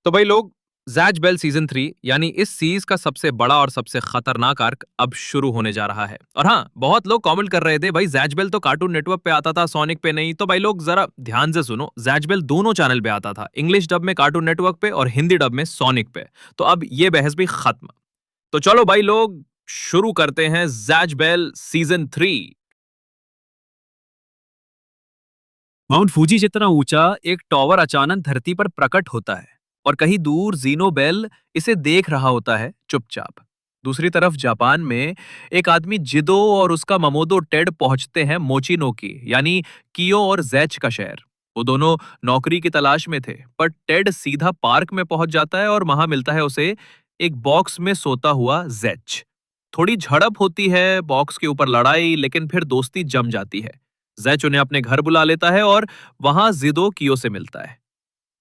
तो भाई लोग, जैज बेल सीजन 3 यानी इस सीरीज का सबसे बड़ा और सबसे खतरनाक आर्क अब शुरू होने जा रहा है। और हाँ, बहुत लोग कमेंट कर रहे थे भाई जैज बेल तो कार्टून नेटवर्क पे आता था, सोनिक पे नहीं। तो भाई लोग जरा ध्यान से सुनो, जैज बेल दोनों चैनल पे आता था, इंग्लिश डब में कार्टून नेटवर्क पे और हिंदी डब में सोनिक पे। तो अब ये बहस भी खत्म। तो चलो भाई लोग, शुरू करते हैं जैज बेल सीजन 3। माउंट फूजी जितना ऊंचा एक टॉवर अचानक धरती पर प्रकट होता है और कहीं दूर जीनोबेल इसे देख रहा होता है चुपचाप। दूसरी तरफ जापान में एक आदमी जिदो और उसका ममोदो टेड पहुंचते हैं मोचिनोकी यानी कियो और जैच का शहर। वो दोनों नौकरी की तलाश में थे, पर टेड सीधा पार्क में पहुंच जाता है और वहां मिलता है उसे एक बॉक्स में सोता हुआ जैच। थोड़ी झड़प होती है, बॉक्स के ऊपर लड़ाई, लेकिन फिर दोस्ती जम जाती है। जैच उन्हें अपने घर बुला लेता है और वहां जिदो कियो से मिलता है।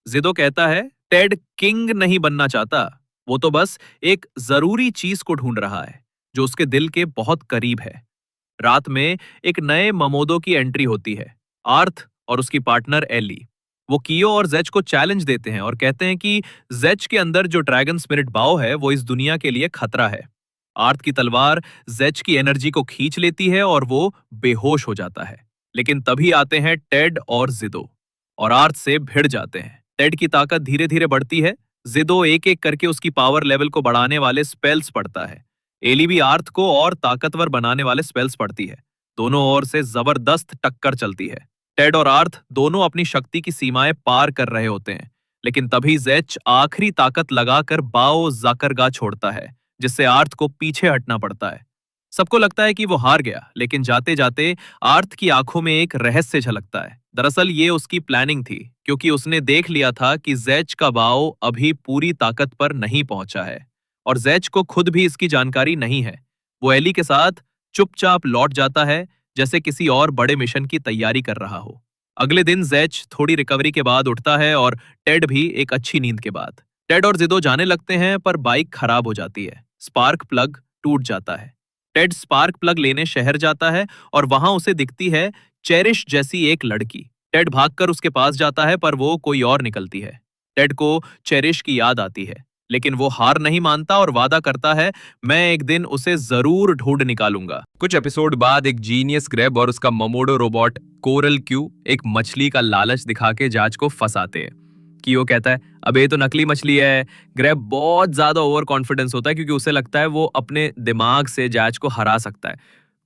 जिदो कहता है टेड किंग नहीं बनना चाहता, वो तो बस एक जरूरी चीज को ढूंढ रहा है जो उसके दिल के बहुत करीब है। रात में एक नए ममोदो की एंट्री होती है, आर्थ और उसकी पार्टनर एली। वो कियो और जेच को चैलेंज देते हैं और कहते हैं कि जेच के अंदर जो ड्रैगन स्पिरिट बाओ है वो इस दुनिया के लिए खतरा है। आर्थ की तलवार जेच की एनर्जी को खींच लेती है और वो बेहोश हो जाता है। लेकिन तभी आते हैं टेड और जिदो और आर्थ से भिड़ जाते हैं। टेड की ताकत धीरे धीरे बढ़ती है, जिदो एक एक करके उसकी पावर लेवल को बढ़ाने वाले स्पेल्स पढ़ता है। एली भी आर्थ को और ताकतवर बनाने वाले स्पेल्स पढ़ती है। दोनों ओर से जबरदस्त टक्कर चलती है। टेड और आर्थ दोनों अपनी शक्ति की सीमाएं पार कर रहे होते हैं, लेकिन तभी जेच आखिरी ताकत लगाकर बाओ जाकरगा छोड़ता है, जिससे आर्थ को पीछे हटना पड़ता है। सबको लगता है कि वो हार गया, लेकिन जाते जाते आर्थ की आंखों में एक रहस्य झलकता है। दरअसल ये उसकी प्लानिंग थी, क्योंकि उसने देख लिया था कि जैच का बाओ अभी पूरी ताकत पर नहीं पहुंचा है और जैच को खुद भी इसकी जानकारी नहीं है। वो एली के साथ चुपचाप लौट जाता है, जैसे किसी और बड़े मिशन की तैयारी कर रहा हो। अगले दिन जैच थोड़ी रिकवरी के बाद उठता है और टेड भी एक अच्छी नींद के बाद। टेड और जिदो जाने लगते हैं, पर बाइक खराब हो जाती है, स्पार्क प्लग टूट जाता है। टेड स्पार्क प्लग लेने शहर जाता है और वहां उसे दिखती है चेरिश जैसी एक लड़की। टेड भागकर उसके पास जाता है, पर वो कोई और निकलती है। टेड को चेरिश की याद आती है, लेकिन वो हार नहीं मानता और वादा करता है, मैं एक दिन उसे जरूर ढूंढ निकालूंगा। कुछ एपिसोड बाद एक जीनियस ग्रेब और उसका ममोडो रोबोट कोरल क्यू एक मछली का लालच दिखा के जाज को फंसाते हैं। कियो कहता है अबे ये तो नकली मछली है। ग्रेब बहुत ज्यादा ओवर कॉन्फिडेंस होता है, क्योंकि उसे लगता है वो अपने दिमाग से जाज को हरा सकता है।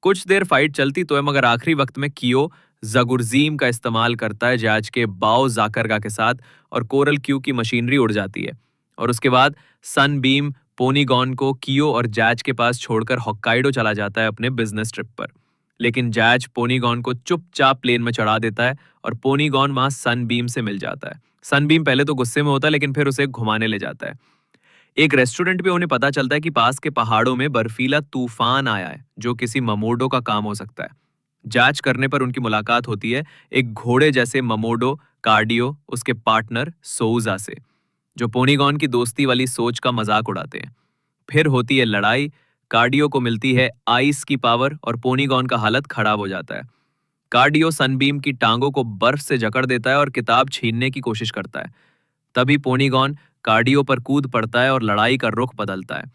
कुछ देर फाइट चलती तो है, मगर आखिरी वक्त में कियो जगुरजीम का इस्तेमाल करता है जाज के बाओ जाकरगा के साथ, और कोरल क्यू की मशीनरी उड़ जाती है। और उसके बाद सनबीम पोनीगॉन को कियो और जैज के पास छोड़कर होक्काइडो चला जाता है अपने बिजनेस ट्रिप पर। लेकिन जैज पोनीगॉन को चुपचाप प्लेन में चढ़ा देता है और पोनीगॉन वहां सनबीम से मिल जाता है। सनबीम पहले तो गुस्से में होता है, लेकिन फिर उसे घुमाने ले जाता है। एक रेस्टोरेंट पे उन्हें पता चलता है कि पास के पहाड़ों में बर्फीला तूफान आया है, जो किसी ममोडो का काम हो सकता है। जांच करने पर उनकी मुलाकात होती है एक घोड़े जैसे ममोडो कार्डियो उसके पार्टनर सोउजा से, जो पोनीगॉन की दोस्ती वाली सोच का मजाक उड़ाते हैं। फिर होती है लड़ाई। कार्डियो को मिलती है आइस की पावर और पोनीगॉन का हालत खराब हो जाता है। कार्डियो सनबीम की टांगों को बर्फ से जकड़ देता है और किताब छीनने की कोशिश करता है। तभी पोनीगॉन कार्डियो पर कूद पड़ता है और लड़ाई का रुख बदलता है।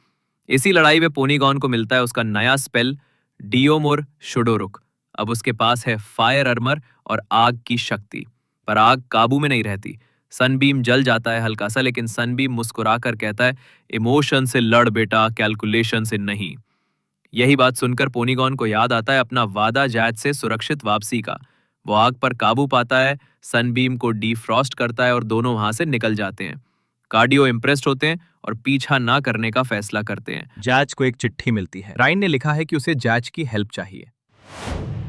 इसी लड़ाई में पोनीगॉन को मिलता है उसका नया स्पेल डियोमोर शुडोरुक। अब उसके पास है फायर अर्मर और आग की शक्ति, पर आग काबू में नहीं रहती। सनबीम जल जाता है हल्का सा, लेकिन सनबीम मुस्कुराकर कहता है, इमोशन से लड़ बेटा, कैलकुलेशन से नहीं। यही बात सुनकर पोनीगॉन को याद आता है अपना वादा जैज से सुरक्षित वापसी का। वो आग पर काबू पाता है, सनबीम को डीफ्रॉस्ट करता है और दोनों वहां से निकल जाते हैं। कार्डियो इम्प्रेस्ड होते हैं और पीछा ना करने का फैसला करते हैं। जैज को एक चिट्ठी मिलती है। राइन ने लिखा है कि उसे जैज की हेल्प चाहिए।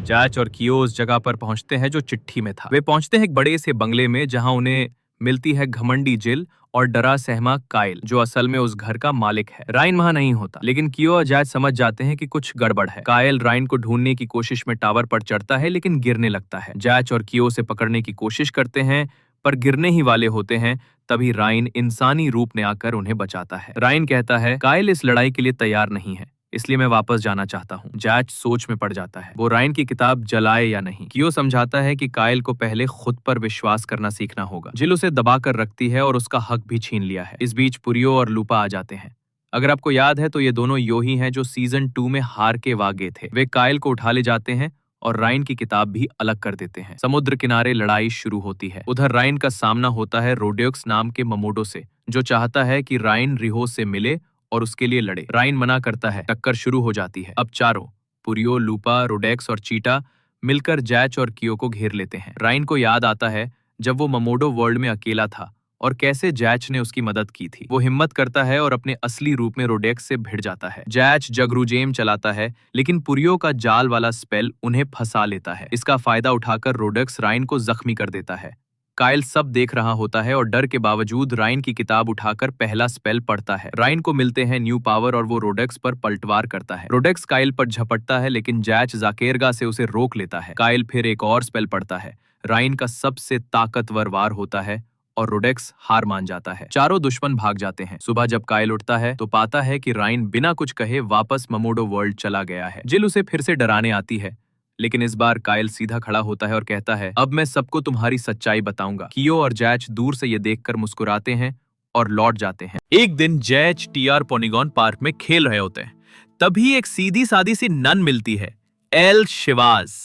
जैज और कियो उस जगह पर पहुंचते हैं जो चिट्ठी में था। वे पहुंचते हैं एक बड़े से बंगले में, जहां उन्हें मिलती है घमंडी जिल और डरा सहमा काइल, जो असल में उस घर का मालिक है। राइन वहां नहीं होता, लेकिन कियो और जैज समझ जाते हैं कि कुछ गड़बड़ है। काइल राइन को ढूंढने की कोशिश में टावर पर चढ़ता है, लेकिन गिरने लगता है। जैज और कियो उसे पकड़ने की कोशिश करते हैं, पर गिरने ही वाले होते हैं। तभी राइन इंसानी रूप में आकर उन्हें बचाता है। राइन कहता है काइल इस लड़ाई के लिए तैयार नहीं है, इसलिए मैं वापस जाना चाहता हूँ। जैच सोच में पड़ जाता है, वो रायन की किताब जलाए या नहीं। कियो समझाता है कि काइल को पहले खुद पर विश्वास करना सीखना होगा। जिल उसे दबा कर रखती है और उसका हक भी छीन लिया है। इस बीच पुरियो और लूपा आ जाते हैं। अगर आपको याद है तो ये दोनों यो ही हैं जो सीजन 2 में हार के वागे थे। वे काइल को उठा ले जाते हैं और रायन की किताब भी अलग कर देते हैं। समुद्र किनारे लड़ाई शुरू होती है। उधर रायन का सामना होता है रोडेक्स नाम के ममोडो से, जो चाहता है कि रायन रिहो से मिले और उसके लिए लड़े। रायन मना करता है। टक्कर शुरू हो जाती है। अब चारों, पुरियो, लूपा, रोडेक्स और चीटा मिलकर जैच और कियो को घेर लेते हैं। रायन को याद आता है जब वो ममोडो वर्ल्ड में अकेला था और कैसे जैच ने उसकी मदद की थी। वो हिम्मत करता है और अपने असली रूप में रोडेक्स से भिड़ जाता है। जैच जगरूजेम चलाता है, लेकिन पुरियो का जाल वाला स्पेल उन्हें फंसा लेता है। इसका फायदा उठाकर रोडेक्स रायन को जख्मी कर देता है। काइल सब देख रहा होता है और डर के बावजूद रायन की किताब उठाकर पहला स्पेल पढ़ता है। रायन को मिलते हैं न्यू पावर और वो रोडेक्स पर पलटवार करता है। रोडेक्स काइल पर झपटता है, लेकिन जैच जाकेरगा से उसे रोक लेता है। काइल फिर एक और स्पेल पढ़ता है। रायन का सबसे ताकतवर वार होता है और रोडेक्स हार मान जाता है। चारों दुश्मन भाग जाते हैं। सुबह जब काइल उठता है तो पाता है कि रायन बिना कुछ कहे वापस ममोडो वर्ल्ड चला गया है। जिल उसे फिर से डराने आती है, लेकिन इस बार काइल सीधा खड़ा होता है और कहता है, अब मैं सबको तुम्हारी सच्चाई बताऊंगा। कियो और जैच दूर से ये देखकर मुस्कुराते हैं और लौट जाते हैं। एक दिन जैच टीआर पोनिगॉन पार्क में खेल रहे होते हैं। तभी एक सीधी सादी सी नन मिलती है, एल शिवाज।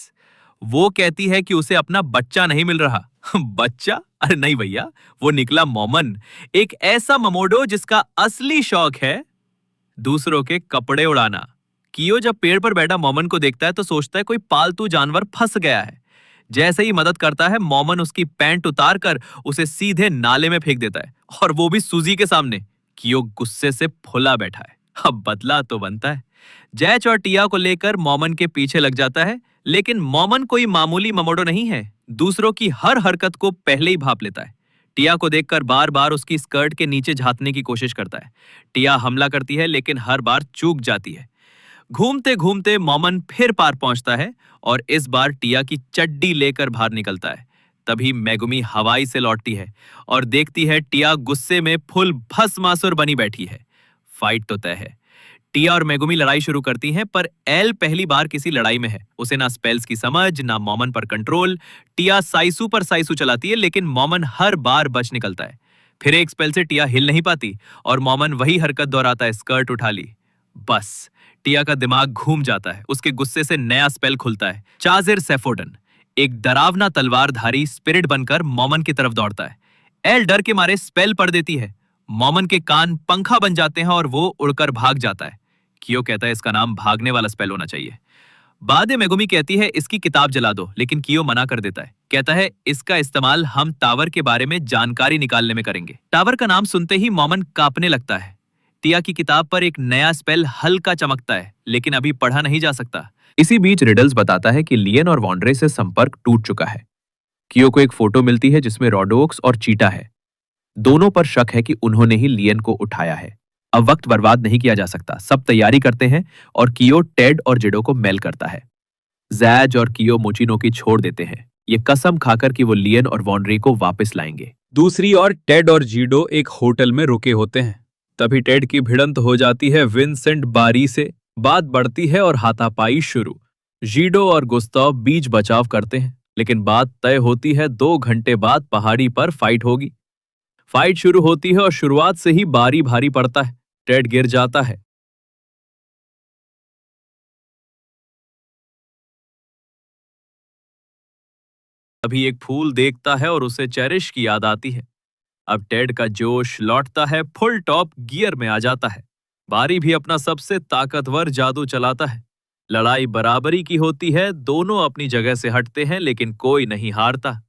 वो कहती है कि उसे अपना बच्चा नहीं मिल रहा। बच्चा? अरे नहीं भैया, वो निकला मोमन, एक ऐसा ममोडो जिसका असली शौक है दूसरों के कपड़े उड़ाना। कियो जब पेड़ पर बैठा मोमन को देखता है तो सोचता है कोई पालतू जानवर फंस गया है। जैसे ही मदद करता है, मोमन उसकी पैंट उतार कर उसे सीधे नाले में फेंक देता है, और वो भी सूजी के सामने। कियो गुस्से से फुला बैठा है। अब बदला तो बनता है। जैच और टिया को लेकर मोमन के पीछे लग जाता है, लेकिन मोमन कोई मामूली ममोडो नहीं है। दूसरों की हर हरकत को पहले ही भांप लेता है। टिया को देखकर बार बार उसकी स्कर्ट के नीचे झांकने की कोशिश करता है। टिया हमला करती है, लेकिन हर बार चूक जाती है। घूमते घूमते मोमन फिर पार पहुंचता है और इस बार टिया की चड्डी लेकर बाहर निकलता है। तभी मेगुमी हवाई से लौटती है और देखती है टिया गुस्से में फुल भस्मासुर बनी बैठी है। फाइट तो तय है। टिया और मेगुमी लड़ाई शुरू करती हैं, पर एल पहली बार किसी लड़ाई में है। उसे ना स्पेल्स की समझ, ना मोमन पर कंट्रोल। टिया साइसू पर साइसू चलाती है, लेकिन मोमन हर बार बच निकलता है। फिर एक स्पेल से टिया हिल नहीं पाती और मोमन वही हरकत दोहराता है, स्कर्ट उठा ली। बस टिया का दिमाग घूम जाता है। उसके गुस्से से नया स्पेल खुलता है, चाजिर सेफोडन। एक डरावना तलवारधारी स्पिरिट बनकर मोमन की तरफ दौड़ता है। एल डर के मारे स्पेल पढ़ देती है। मोमन के कान पंखा बन जाते हैं और वो उड़कर भाग जाता है। कियो कहता है इसका नाम भागने वाला स्पेल होना चाहिए। बाद में मेगुमी कहती है इसकी किताब जला दो, लेकिन कियो मना कर देता है। कहता है इसका इस्तेमाल हम टावर के बारे में जानकारी निकालने में करेंगे। टावर का नाम सुनते ही मोमन कांपने लगता है। टिया की किताब पर एक नया स्पेल हल्का चमकता है, लेकिन अभी पढ़ा नहीं जा सकता। इसी बीच रिडल्स बताता है कि लियन और वॉन्ड्रे से संपर्क टूट चुका है। कियो को एक फोटो मिलती है जिसमें रोडोक्स और चीटा है। दोनों पर शक है कि उन्होंने ही लियन को उठाया है। अब वक्त बर्बाद नहीं किया जा सकता। सब तैयारी करते हैं और कियो टेड और जिडो को मेल करता है। जैज और कियो मोचिनोकी छोड़ देते हैं, ये कसम खाकर कि वो लियन और वॉन्ड्रे को वापस लाएंगे। दूसरी ओर टेड और जीडो एक होटल में रुके होते हैं। तभी टेड की भिड़ंत हो जाती है विंसेंट बारी से। बात बढ़ती है और हाथापाई शुरू। जीडो और गुस्ताव बीच बचाव करते हैं, लेकिन बात तय होती है 2 घंटे बाद पहाड़ी पर फाइट होगी। फाइट शुरू होती है और शुरुआत से ही बारी भारी पड़ता है। टेड गिर जाता है। अभी एक फूल देखता है और उसे चेरिश की याद आती है। अब टेड का जोश लौटता है, फुल टॉप गियर में आ जाता है। बारी भी अपना सबसे ताकतवर जादू चलाता है। लड़ाई बराबरी की होती है। दोनों अपनी जगह से हटते हैं, लेकिन कोई नहीं हारता।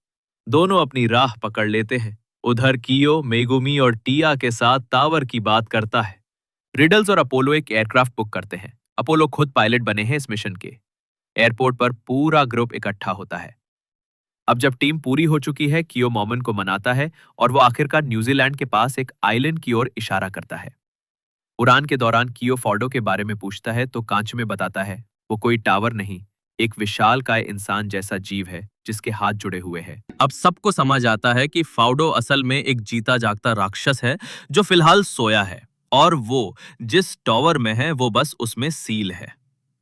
दोनों अपनी राह पकड़ लेते हैं। उधर कियो, मेगुमी और टिया के साथ टावर की बात करता है। रिडल्स और अपोलो एक एयरक्राफ्ट बुक करते हैं। अपोलो खुद पायलट बने हैं इस मिशन के। एयरपोर्ट पर पूरा ग्रुप इकट्ठा होता है। अब जब टीम पूरी हो चुकी है, कियो मोमन को मनाता है और वो आखिरकार न्यूजीलैंड के पास एक आइलैंड की ओर इशारा करता है। उड़ान के दौरान कियो फॉर्डो के बारे में पूछता है तो कांच में बताता है वो कोई टावर नहीं, एक विशालकाय इंसान जैसा जीव है जिसके हाथ जुड़े हुए हैं। अब सबको समझ आता है कि फाउडो असल में एक जीता जागता राक्षस है जो फिलहाल सोया है और वो जिस टॉवर में है वो बस उसमें सील है।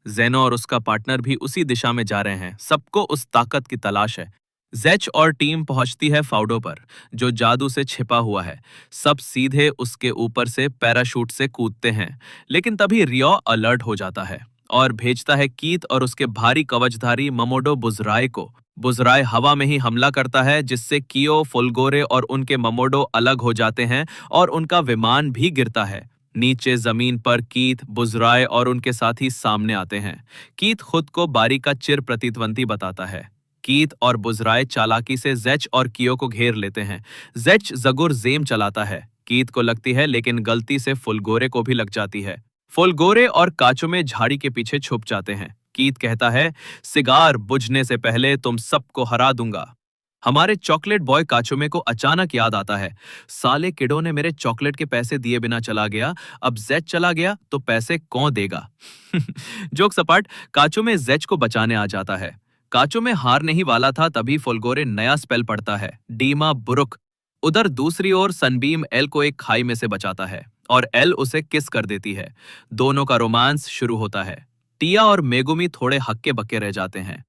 जेनो और उसका पार्टनर भी उसी दिशा में जा रहे हैं। सबको उस ताकत की तलाश है। जेच और टीम पहुंचती है फाउडो पर, जो जादू से छिपा हुआ है। सब सीधे उसके ऊपर से पैराशूट से कूदते हैं, लेकिन तभी रियो अलर्ट हो जाता है और भेजता है कीथ और उसके भारी कवचधारी ममोडो बुजराय को। बुजराय हवा में ही हमला करता है, जिससे कियो, फुलगोरे और उनके ममोडो अलग हो जाते हैं और उनका विमान भी गिरता है। नीचे जमीन पर कीथ, बुजराय और उनके साथी सामने आते हैं। कीथ खुद को बारी का चिर प्रतिद्वंदी बताता है। कीथ और बुजराय चालाकी से जेच और कियो को घेर लेते हैं। जेच जगुर जेम चलाता है। कीथ को लगती है, लेकिन गलती से फुलगोरे को भी लग जाती है। फुलगोरे और काचुमे झाड़ी के पीछे छुप जाते हैं। कीथ कहता है, सिगार बुझने से पहले तुम सबको हरा दूंगा। हमारे चॉकलेट बॉय काचुमे को अचानक याद आता है, साले किडो ने मेरे चॉकलेट के पैसे दिए बिना चला गया। अब जेच चला गया तो पैसे कौन देगा? जोक सपाट, काचुमे जेच को बचाने आ जाता है। काचुमे हारने ही वाला था, तभी फुलगोरे नया स्पेल पढ़ता है, डीमा बुरुक। उधर दूसरी ओर सनबीम एल को एक खाई में से बचाता है और एल उसे किस कर देती है। दोनों का रोमांस शुरू होता है। टिया और मेगुमी थोड़े हक्के बक्के रह जाते हैं।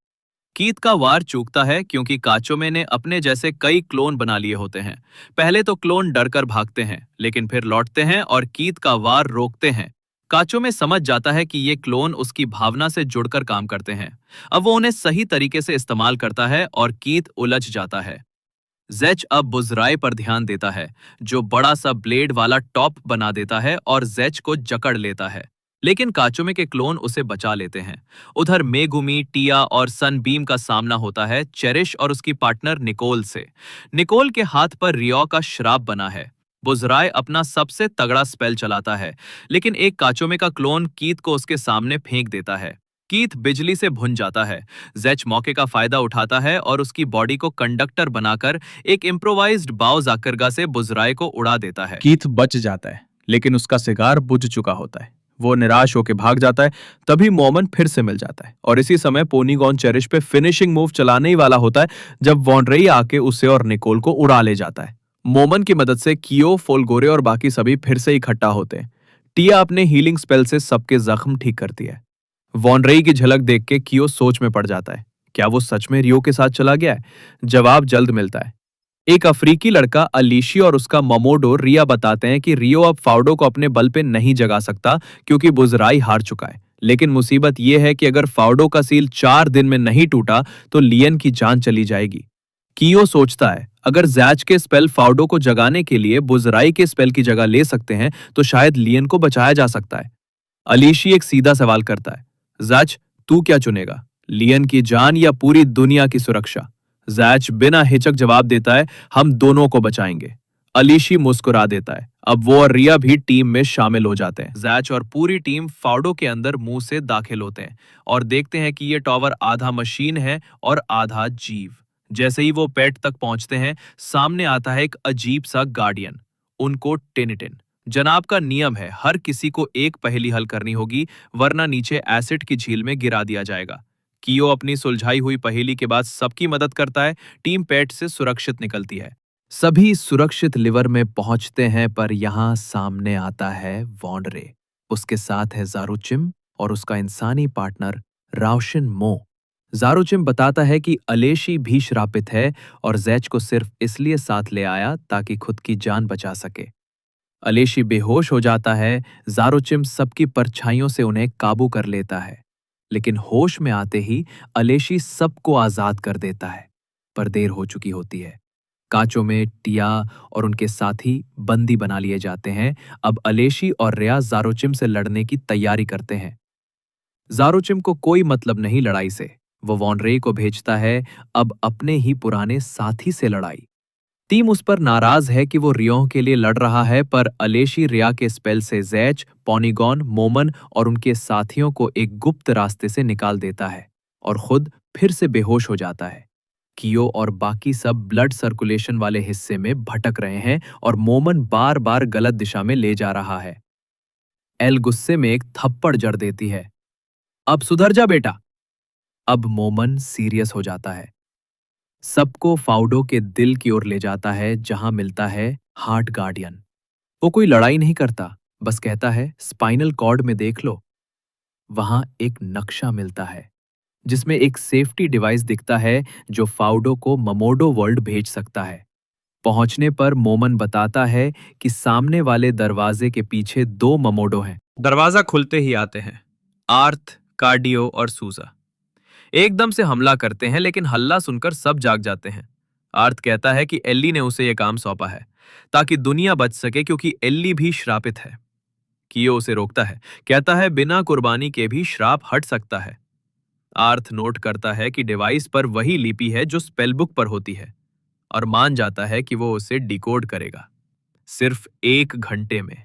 कीथ का वार चूकता है, क्योंकि काचोमे ने अपने जैसे कई क्लोन बना लिए होते हैं। पहले तो क्लोन डरकर भागते हैं, लेकिन फिर लौटते हैं और कीथ का वार रोकते हैं। काचोमे समझ जाता है कि ये क्लोन उसकी भावना से जुड़कर काम करते हैं। अब वो उन्हें सही तरीके से इस्तेमाल करता है और कीथ उलझ जाता है। जेच अब बुजराय पर ध्यान देता है, जो बड़ा सा ब्लेड वाला टॉप बना देता है और जेच को जकड़ लेता है, लेकिन काचुमे के क्लोन उसे बचा लेते हैं। उधर मेगुमी, टिया और सनबीम का सामना होता है चेरिश और उसकी पार्टनर निकोल से। निकोल के हाथ पर रियो का श्राप बना है। बुजराय अपना सबसे तगड़ा स्पेल चलाता है, लेकिन एक काचुमे का क्लोन कीथ को उसके सामने फेंक देता है। कीथ बिजली से भुन जाता है। जेच मौके का फायदा उठाता है और उसकी बॉडी को कंडक्टर बनाकर एक इम्प्रोवाइज्ड बाव जाकरगा से बुजराय को उड़ा देता है। कीथ बच जाता है, लेकिन उसका सिगार बुझ चुका होता है। वो निराश होकर भाग जाता है। तभी मोमन फिर से मिल जाता है और इसी समय पोनीगॉन चेरिश पे फिनिशिंग मूव चलाने ही वाला होता है, जब वॉन्ड्रेई आके उसे और निकोल को उड़ा ले जाता है। मोमन की मदद से कियो, फोलगोरे और बाकी सभी फिर से इकट्ठा होते हैं। टिया अपने हीलिंग स्पेल से सबके जख्म ठीक करती है। वॉन्ड्रेई की झलक देख के कियो सोच में पड़ जाता है, क्या वो सच में रियो के साथ चला गया है? जवाब जल्द मिलता है। एक अफ्रीकी लड़का अलीशी और उसका ममोडो रिया बताते हैं कि रियो अब फाउडो को अपने बल पे नहीं जगा सकता, क्योंकि बुजराई हार चुका है। लेकिन मुसीबत यह है कि अगर फाउडो का सील 4 दिन में नहीं टूटा तो लियन की जान चली जाएगी। कियो सोचता है, अगर जैच के स्पेल फाउडो को जगाने के लिए बुजराई के स्पेल की जगह ले सकते हैं तो शायद लियन को बचाया जा सकता है। अलीशी एक सीधा सवाल करता है, जैच तू क्या चुनेगा, लियन की जान या पूरी दुनिया की सुरक्षा? जैच बिना हिचक जवाब देता है, हम दोनों को बचाएंगे। अलीशी मुस्कुरा देता है। अब वो और रिया भी टीम में शामिल हो जाते हैं। जैच और पूरी टीम फाउडो के अंदर मुंह से दाखिल होते हैं और देखते हैं कि ये टॉवर आधा मशीन है और आधा जीव। जैसे ही वो पेट तक पहुंचते हैं, सामने आता है एक अजीब सा गार्डियन, उनको टिनिटिन। जनाब का नियम है, हर किसी को एक पहेली हल करनी होगी, वरना नीचे एसिड की झील में गिरा दिया जाएगा। कियो अपनी सुलझाई हुई पहेली के बाद सबकी मदद करता है। टीम पेट से सुरक्षित निकलती है। सभी सुरक्षित लिवर में पहुंचते हैं, पर यहां सामने आता है वॉन्डरे। उसके साथ है जारुचिम और उसका इंसानी पार्टनर राउशिन मो। जारुचिम बताता है कि अलेशी भी श्रापित है और जैच को सिर्फ इसलिए साथ ले आया ताकि खुद की जान बचा सके। अलेशी बेहोश हो जाता है। जारुचिम सबकी परछाइयों से उन्हें काबू कर लेता है, लेकिन होश में आते ही अलेशी सबको आजाद कर देता है, पर देर हो चुकी होती है। कांचों में टिया और उनके साथी बंदी बना लिए जाते हैं। अब अलेशी और रिया जारोचिम से लड़ने की तैयारी करते हैं। जारोचिम को कोई मतलब नहीं लड़ाई से। वो वॉनरे को भेजता है, अब अपने ही पुराने साथी से लड़ाई। टीम उस पर नाराज है कि वो रियो के लिए लड़ रहा है, पर अलेशी रिया के स्पेल से जैच, पोनीगॉन, मोमन और उनके साथियों को एक गुप्त रास्ते से निकाल देता है और खुद फिर से बेहोश हो जाता है। कियो और बाकी सब ब्लड सर्कुलेशन वाले हिस्से में भटक रहे हैं और मोमन बार बार गलत दिशा में ले जा रहा है। एल गुस्से में एक थप्पड़ जड़ देती है, अब सुधर जा बेटा। अब मोमन सीरियस हो जाता है, सबको फाउडो के दिल की ओर ले जाता है, जहां मिलता है हार्ट गार्डियन। वो कोई लड़ाई नहीं करता, बस कहता है स्पाइनल कॉर्ड में देख लो। वहां एक नक्शा मिलता है जिसमें एक सेफ्टी डिवाइस दिखता है जो फाउडो को ममोडो वर्ल्ड भेज सकता है। पहुंचने पर मोमन बताता है कि सामने वाले दरवाजे के पीछे दो ममोडो हैं। दरवाजा खुलते ही आते हैं आर्थ, कार्डियो और सूजा। एकदम से हमला करते हैं, लेकिन हल्ला सुनकर सब जाग जाते हैं। आर्थ कहता है कि एल्ली ने उसे यह काम सौंपा है ताकि दुनिया बच सके, क्योंकि एल्ली भी श्रापित है। कियो उसे रोकता है, कहता है बिना कुर्बानी के भी श्राप हट सकता है। आर्थ नोट करता है कि डिवाइस पर वही लिपि है जो स्पेलबुक पर होती है, और मान जाता है कि वो उसे डिकोड करेगा। सिर्फ 1 घंटे में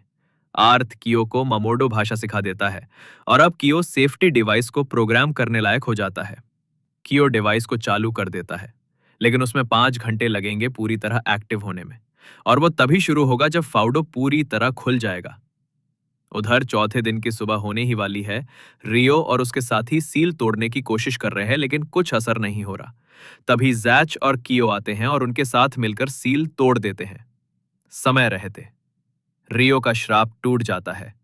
आर्थ कियो को ममोडो भाषा सिखा देता है, और अब कियो सेफ्टी डिवाइस को प्रोग्राम करने लायक हो जाता है। कियो डिवाइस को चालू कर देता है, लेकिन उसमें 5 घंटे लगेंगे पूरी तरह एक्टिव होने में, और वो तभी शुरू होगा जब फाउडो पूरी तरह खुल जाएगा। उधर चौथे दिन की सुबह होने ही वाली है। रियो और उसके साथी सील तोड़ने की कोशिश कर रहे हैं, लेकिन कुछ असर नहीं हो रहा। तभी जैच और कियो आते हैं और उनके साथ मिलकर सील तोड़ देते हैं। समय रहते रियो का श्राप टूट जाता है।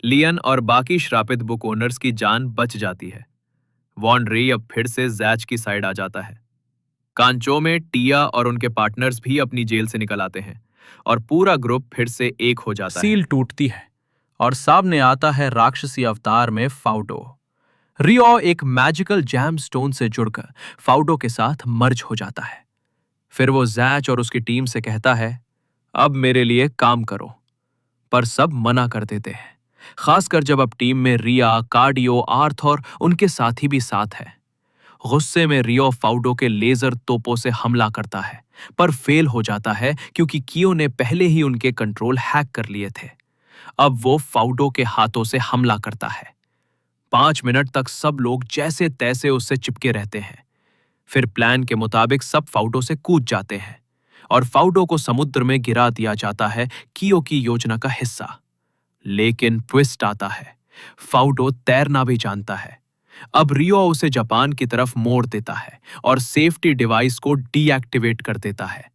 लियन और बाकी श्रापित बुक ओनर्स की जान बच जाती है। वॉन री अब फिर से जैच की साइड आ जाता है। कांचो में टिया और उनके पार्टनर्स भी अपनी जेल से निकल आते हैं, और पूरा ग्रुप फिर से एक हो जाता है। सील टूटती है और सामने आता है राक्षसी अवतार में फाउडो। रियो एक मैजिकल जैम स्टोन से जुड़कर फाउडो के साथ मर्ज हो जाता है। फिर वो जैच और उसकी टीम से कहता है, अब मेरे लिए काम करो। पर सब मना कर देते हैं, खासकर जब अब टीम में रिया, कार्डियो, आर्थ और उनके साथी भी साथ है। गुस्से में रियो फाउडो के लेजर तोपों से हमला करता है, पर फेल हो जाता है क्योंकि कियो ने पहले ही उनके कंट्रोल हैक कर लिए थे। अब वो फाउडो के हाथों से हमला करता है। 5 मिनट तक सब लोग जैसे तैसे उससे चिपके रहते हैं। फिर प्लान के मुताबिक सब फाउडो से कूद जाते हैं और फाउडो को समुद्र में गिरा दिया जाता है, कियो की योजना का हिस्सा। लेकिन ट्विस्ट आता है, फाउडो तैरना भी जानता है। अब रियो उसे जापान की तरफ मोड़ देता है और सेफ्टी डिवाइस को डीएक्टिवेट कर देता है।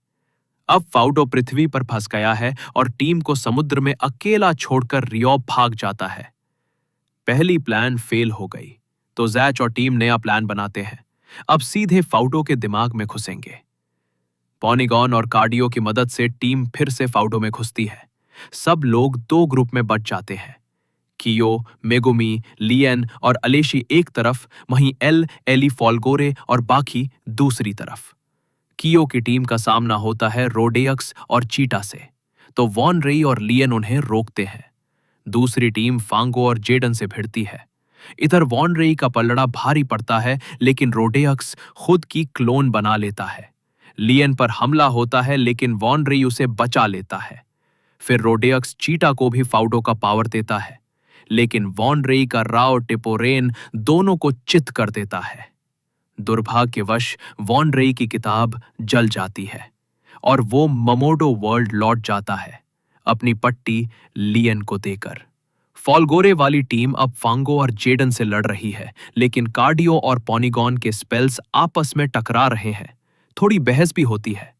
अब फाउडो पृथ्वी पर फंस गया है और टीम को समुद्र में अकेला छोड़कर रियो भाग जाता है। पहली प्लान फेल हो गई, तो जैच और टीम नया प्लान बनाते हैं। अब सीधे फाउडो के दिमाग में घुसेंगे। पॉनीगॉन और कार्डियो की मदद से टीम फिर से फाउडो में घुसती है। सब लोग 2 ग्रुप में बंट जाते हैं। कियो, मेगुमी, लियन और अलेशी एक तरफ, वहीं एली, फॉलगोरे और बाकी दूसरी तरफ। कियो की टीम का सामना होता है रोडेयक्स और चीटा से, तो वॉन रेई और लियन उन्हें रोकते हैं। दूसरी टीम फांगो और जेडन से भिड़ती है। इधर वॉन रेई का पलड़ा भारी पड़ता है, लेकिन रोडेयक्स खुद की क्लोन बना लेता है। लियन पर हमला होता है, लेकिन वॉन रेई उसे बचा लेता है। फिर रोडेयक्स चीटा को भी फाउडो का पावर देता है, लेकिन वॉन रेई का राव टिपोरेन दोनों को चित कर देता है। दुर्भाग्यवश वॉन रेई की किताब जल जाती है और वो ममोडो वर्ल्ड लौट जाता है, अपनी पट्टी लियन को देकर। फॉलगोरे वाली टीम अब फांगो और जेडन से लड़ रही है, लेकिन कार्डियो और पॉनीगॉन के स्पेल्स आपस में टकरा रहे हैं। थोड़ी बहस भी होती है।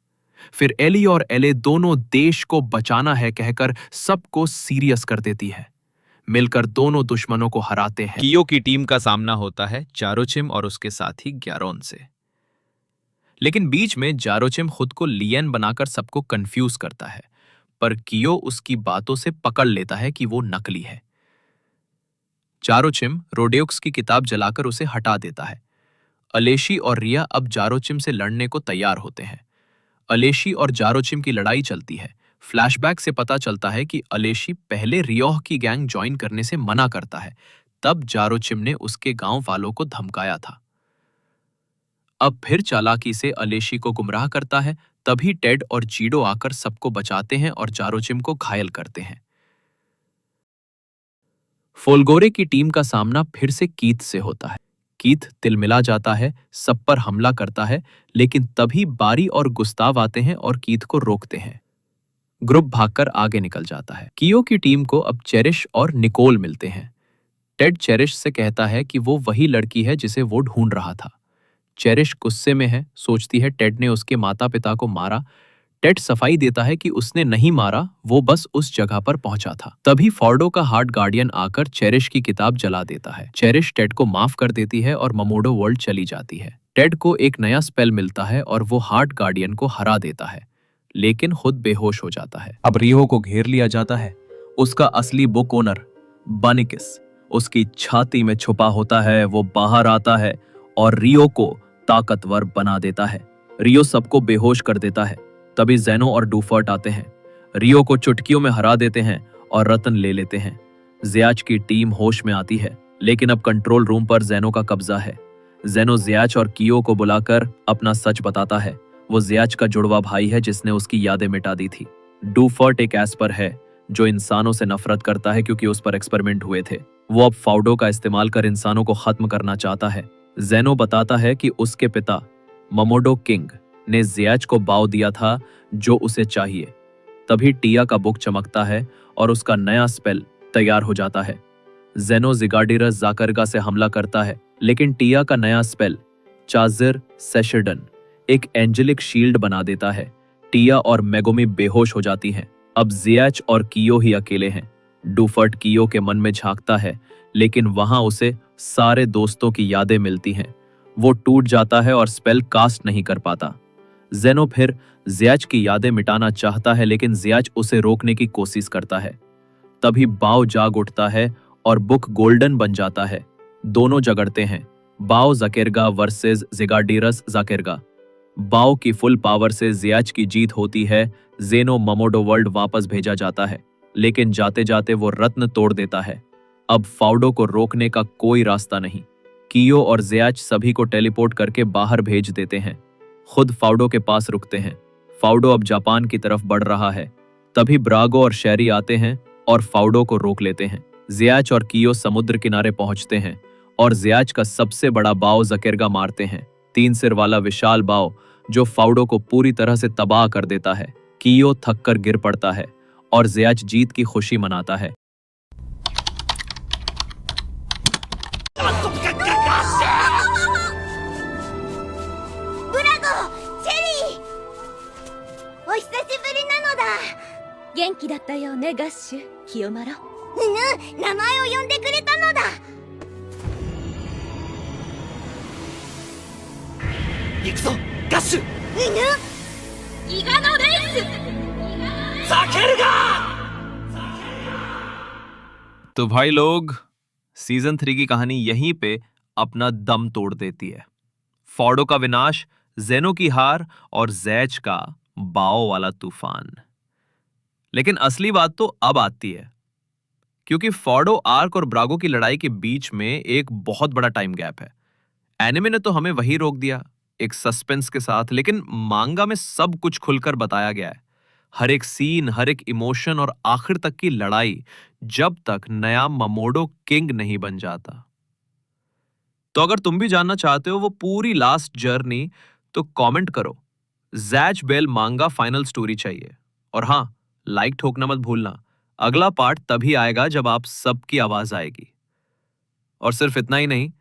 फिर एली और एले दोनों देश को बचाना है कहकर सबको सीरियस कर देती है। मिलकर दोनों दुश्मनों को हराते हैं। कियो की टीम का सामना होता है जारोचिम और उसके साथी ग्यारोन से। लेकिन बीच में जारोचिम खुद को लियन बनाकर सबको कंफ्यूज करता है, पर कियो उसकी बातों से पकड़ लेता है कि वो नकली है। जारोचिम रोडेयक्स की किताब जलाकर उसे हटा देता है। अलेशी और रिया अब जारोचिम से लड़ने को तैयार होते हैं। अलेशी और जारोचिम की लड़ाई चलती है। फ्लैशबैक से पता चलता है कि अलेशी पहले रियोह की गैंग ज्वाइन करने से मना करता है, तब जारोचिम ने उसके गांव वालों को धमकाया था। अब फिर चालाकी से अलेशी को गुमराह करता है, तभी टेड और जीडो आकर सबको बचाते हैं और जारोचिम को घायल करते हैं। फोलगोरे की टीम का सामना फिर से कीथ से होता है। कीथ तिलमिला जाता है, सब पर हमला करता है, लेकिन तभी बारी और गुस्ताव आते हैं और कीथ को रोकते हैं। ग्रुप भागकर आगे निकल जाता है। कियो की टीम को अब चेरिश और निकोल मिलते हैं। टेड चेरिश से कहता है कि वो वही लड़की है जिसे वो ढूंढ रहा था। चेरिश गुस्से में है, सोचती है टेड ने उसके माता पिता को मारा। टेड सफाई देता है कि उसने नहीं मारा, वो बस उस जगह पर पहुंचा था। तभी फॉर्डो का हार्ट गार्डियन आकर चेरिश की किताब जला देता है। चेरिश टेड को माफ कर देती है और ममोडो वर्ल्ड चली जाती है। टेड को एक नया स्पेल मिलता है और वो हार्ट गार्डियन को हरा देता है, लेकिन खुद बेहोश हो जाता है। अब रियो को घेर लिया जाता है। उसका असली बुक ओनर बानिकिस उसकी छाती में छुपा होता है। वो बाहर आता है और रियो को ताकतवर बना देता है। रियो सबको बेहोश कर देता है। तभी जेनो और डूफर्ट आते हैं, रियो को चुटकियों में हरा देते हैं और रत्न ले लेते हैं। जियाच की टीम होश में आती है, लेकिन अब कंट्रोल रूम पर जेनो का कब्जा है। जेनो जियाच और कियो को बुलाकर अपना सच बताता है। वो जियाच का जुड़वा भाई है जिसने उसकी यादें मिटा दी थी। डूफर्ट एक एस्पर है जो इंसानों से नफरत करता है क्योंकि उस पर एक्सपेरिमेंट हुए थे। वो अब फाउडो का इस्तेमाल कर इंसानों को खत्म करना चाहता है। जेनो बताता है कि उसके पिता ममोडो किंग ने जियाच को बाव दिया था जो उसे चाहिए। तभी टिया का बुक चमकता है और उसका नया स्पेल तैयार हो जाता है। जेनो जिगार्डिरस जाकरगा से हमला करता है, लेकिन टिया का नया स्पेल चाजिर सेशर्डन एक एंजेलिक शील्ड बना देता है। टिया और मेगोमी बेहोश हो जाती हैं। अब जियाच और कियो ही अकेले हैं। डूफर्ट कियो के मन में झांकता है, लेकिन वहां उसे सारे दोस्तों की यादें मिलती हैं। वो टूट जाता है और स्पेल कास्ट नहीं कर पाता। जेनो फिर जियाच की यादें मिटाना चाहता है, लेकिन जियाच उसे रोकने की कोशिश करता है। तभी बाव जाग उठता है और बुक गोल्डन बन जाता है। दोनों झगड़ते हैं, बाव जाकेरगा वर्सेस जिगार्डिरस जाकेरगा। बाव की फुल पावर से जियाच की जीत होती है। जेनो ममोडो वर्ल्ड वापस भेजा जाता है, लेकिन जाते जाते वो रत्न तोड़ देता है। अब फाउडो को रोकने का कोई रास्ता नहीं। कियो और जियाच सभी को टेलीपोर्ट करके बाहर भेज देते हैं, खुद फाउडो के पास रुकते हैं। फाउडो अब जापान की तरफ बढ़ रहा है। तभी ब्रागो और शेरी आते हैं और फाउडो को रोक लेते हैं। जियाच और कियो समुद्र किनारे पहुंचते हैं और जियाच का सबसे बड़ा बाव जकेरगा मारते हैं। 3 सिर वाला विशाल बाव जो फाउडो को पूरी तरह से तबाह कर देता है। कियो थककर गिर पड़ता है और जियाच जीत की खुशी मनाता है। ブラゴー、チェリー、お久しぶりなのだ。元気だったよね、ガッシュ、清丸。名前を呼んでくれたのだ。行くぞガッシュ。伊賀のレース。ザケルガतो भाई लोग, सीजन 3 की कहानी यहीं पे अपना दम तोड़ देती है। फॉर्डो का विनाश, जेनो की हार और जैच का बाओ वाला तूफान। लेकिन असली बात तो अब आती है, क्योंकि फॉर्डो आर्क और ब्रागो की लड़ाई के बीच में एक बहुत बड़ा टाइम गैप है। एनिमे ने तो हमें वही रोक दिया, एक सस्पेंस के साथ, लेकिन मांगा में सब कुछ खुलकर बताया गया है। हर एक सीन, हर एक इमोशन और आखिर तक की लड़ाई, जब तक नया ममोडो किंग नहीं बन जाता। तो अगर तुम भी जानना चाहते हो वो पूरी लास्ट जर्नी, तो कमेंट करो ज़ैच बेल मांगा फाइनल स्टोरी चाहिए। और हां, लाइक ठोकना मत भूलना। अगला पार्ट तभी आएगा जब आप सबकी आवाज आएगी। और सिर्फ इतना ही नहीं,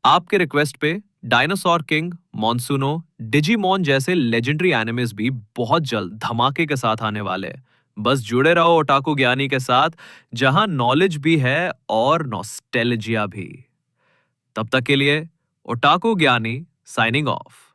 आपके रिक्वेस्ट पे डायनासोर किंग, मॉनसूनो, डिजीमॉन जैसे लेजेंडरी एनिमेस भी बहुत जल्द धमाके के साथ आने वाले हैं। बस जुड़े रहो ओटाकू ज्ञानी के साथ, जहां नॉलेज भी है और नॉस्टैल्जिया भी। तब तक के लिए ओटाकू ज्ञानी साइनिंग ऑफ।